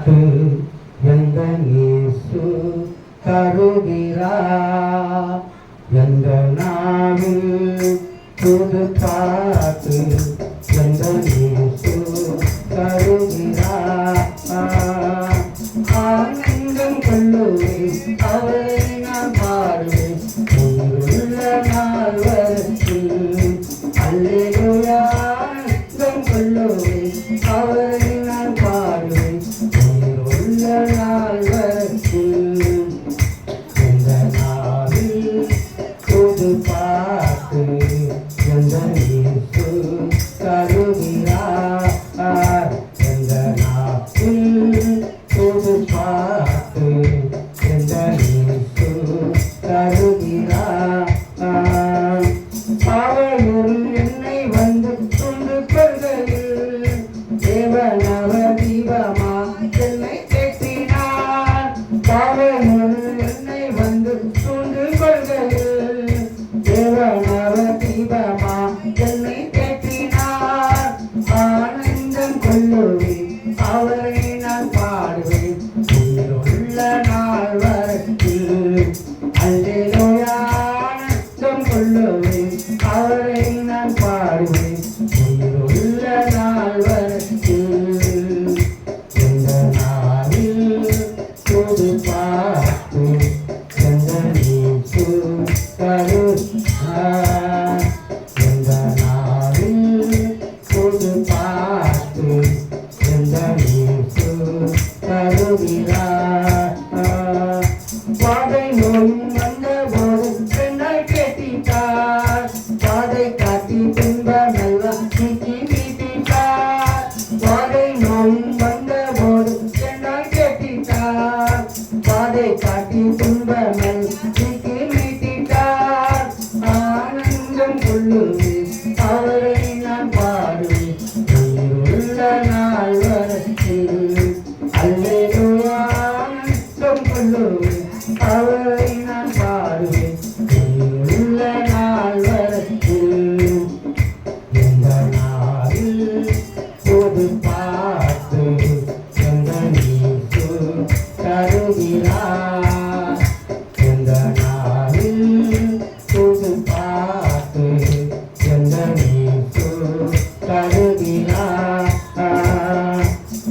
பாட்டு எந்த இயேசு தருகிறார். எந்த நாவில் புது பாட்டு எந்த இயேசு தருகிறார். ஆனந்தம் கொள்ளுவேன் அவரை நான் பாடுவேன் உயிருள்ள நாள் வரைக்கும். அல்லேலூயா ஆனந்தம் கொள்ளுவேன் அவரை நான் பாடுவேன் உயிருள்ள நாள் வரைக்கும். எந்த நாளில் புது பாட்டு எந்த இயேசு தருகிறார். எந்த நாளில் புது பாட்டு எந்த இயேசு தருகிறார். அவளும் என்னை வந்து துண்டு கொள்கையில் தேவனவ தீபமா என்னை கேட்டினார். அவளும் என்னை வந்து துண்டு கொள்கையில் தேவனவ தீபமா என்னை கேட்டினார். ஆனந்தம் கொள்ளுவேன் அவரை நான் பாடுவேன் உயிருள்ள நாள் வரைக்கும். அல்லேலூயா ஆனந்தம் கொள்ளுவேன் அவரை நான் பாடுவேன் உயிருள்ள நாள் வரைக்கும். எந்த நாளில் புது பாட்டு எந்த இயேசு தருகிறார். எந்த நாளில் புது பாட்டு எந்த இயேசு தருகிறார். பாதை நோயும் வந்த போது என்னை கேட்டிட்டார். பாதை காட்டி துன்பமெல்லாம் நீக்கி மீட்டிட்டார். பாதை நோயும் வந்த போது என்னை கேட்டிட்டார். பாதை காட்டி துன்பமெல்லாம் நீக்கி மீட்டிட்டார். ஆனந்தம் கொள்ளுவேன் அவரை நான் பாடுவேன் உயிருள்ள நாள் வரைக்கும். அல்லேலூயா ஆனந்தம் கொள்ளுவேன் அவரை நான் பாடுவேன் உயிருள்ள நாள் வரைக்கும். எந்த நாளில் புது பாட்டு எந்த இயேசு தருகிறார். எந்த நாளில் புது பாட்டு எந்த இயேசு தருகிறார்.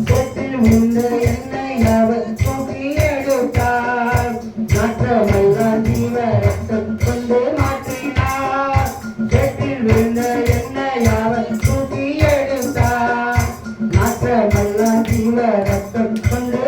தொட்டில் உள்ள என்னை அவர் தூக்கி எடுத்தார். நாற்றமெல்லாம் ஜீவ ரத்தம் கொண்டு மாற்றினார். தொட்டில் விழுந்த என்னை அவர் தூக்கி எடுத்தார். நாற்றமெல்லாம் ஜீவ ரத்தம் கொண்டு